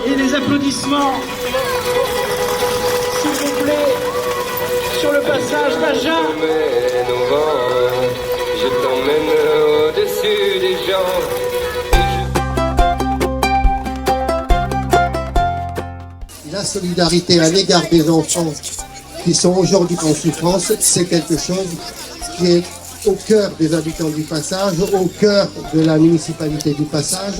Et les applaudissements, s'il vous plaît, sur le passage d'Agen. Je t'emmène au-dessus des gens. La solidarité à l'égard des enfants qui sont aujourd'hui en souffrance, c'est quelque chose qui est au cœur des habitants du Passage, au cœur de la municipalité du Passage.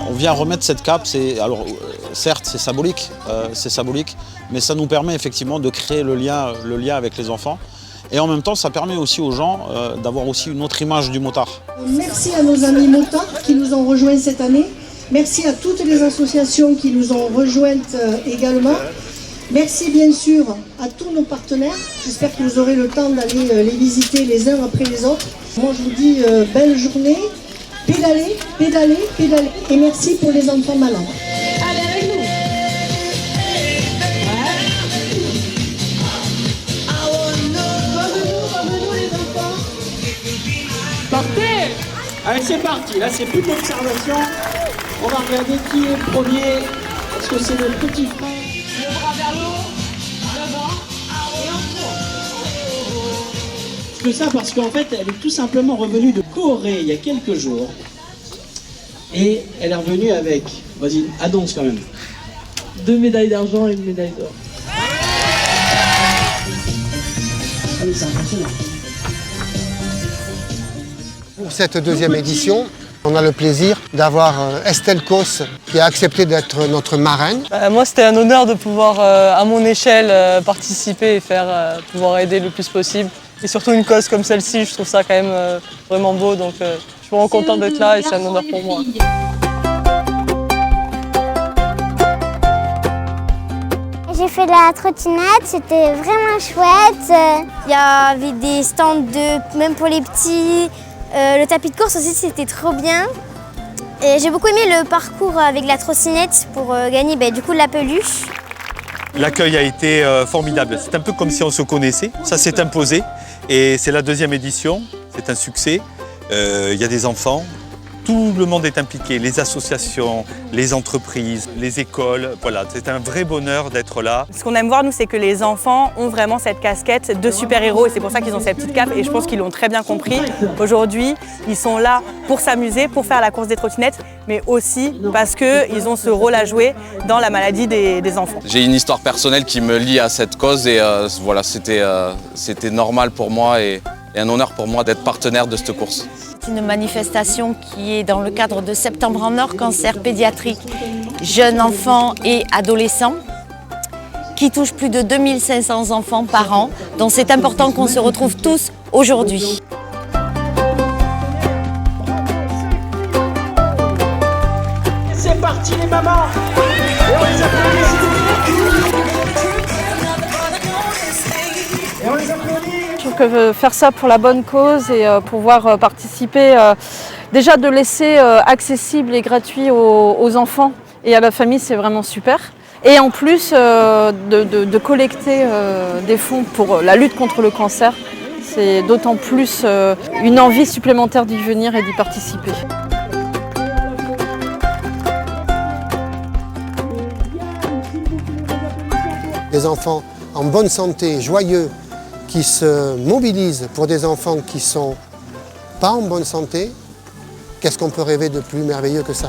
On vient remettre cette cape, alors certes c'est symbolique, mais ça nous permet effectivement de créer le lien avec les enfants. Et en même temps, ça permet aussi aux gens d'avoir aussi une autre image du motard. Merci à nos amis motards qui nous ont rejoints cette année. Merci à toutes les associations qui nous ont rejointes également. Merci bien sûr à tous nos partenaires. J'espère que vous aurez le temps d'aller les visiter les uns après les autres. Moi je vous dis belle journée, pédalez, pédalez, pédalez. Et merci pour les enfants malades. Allez avec nous. Partez! Allez, c'est parti. Là, c'est plus de l'observation. On va regarder qui est le premier. Est-ce que c'est le petit frère? Le bras vers l'eau, devant, et en haut. Que ça, parce qu'en fait, elle est tout simplement revenue de Corée il y a quelques jours. Et elle est revenue avec, vas-y, annonce quand même. 2 médailles d'argent et 1 médaille d'or. Allez, c'est impressionnant. Pour cette deuxième édition, on a le plaisir d'avoir Estelle Cos qui a accepté d'être notre marraine. Moi, c'était un honneur de pouvoir, à mon échelle, participer et pouvoir aider le plus possible. Et surtout une cause comme celle-ci, je trouve ça quand même vraiment beau. Donc je suis vraiment contente d'être là et c'est un honneur pour moi. J'ai fait de la trottinette, c'était vraiment chouette. Il y avait des stands même pour les petits. Le tapis de course aussi, c'était trop bien. Et j'ai beaucoup aimé le parcours avec la trottinette pour gagner du coup de la peluche. L'accueil a été formidable. C'est un peu comme si on se connaissait. Ça s'est imposé et c'est la deuxième édition. C'est un succès. Il y a des enfants. Tout le monde est impliqué, les associations, les entreprises, les écoles. Voilà, c'est un vrai bonheur d'être là. Ce qu'on aime voir, nous, c'est que les enfants ont vraiment cette casquette de super-héros et c'est pour ça qu'ils ont cette petite cape et je pense qu'ils l'ont très bien compris. Aujourd'hui, ils sont là pour s'amuser, pour faire la course des trottinettes, mais aussi parce qu'ils ont ce rôle à jouer dans la maladie des enfants. J'ai une histoire personnelle qui me lie à cette cause et voilà, c'était normal pour moi et un honneur pour moi d'être partenaire de cette course. C'est une manifestation qui est dans le cadre de Septembre en Or, cancer pédiatrique, jeunes enfants et adolescents, qui touche plus de 2500 enfants par an. Donc c'est important qu'on se retrouve tous aujourd'hui. C'est parti les mamans! Et on les applaudit s'il vous plaît! Et on les applaudit! Je trouve que faire ça pour la bonne cause et pouvoir participer, déjà de laisser accessible et gratuit aux enfants et à la famille, c'est vraiment super. Et en plus de collecter des fonds pour la lutte contre le cancer, c'est d'autant plus une envie supplémentaire d'y venir et d'y participer. Des enfants en bonne santé, joyeux, qui se mobilisent pour des enfants qui ne sont pas en bonne santé, qu'est-ce qu'on peut rêver de plus merveilleux que ça ?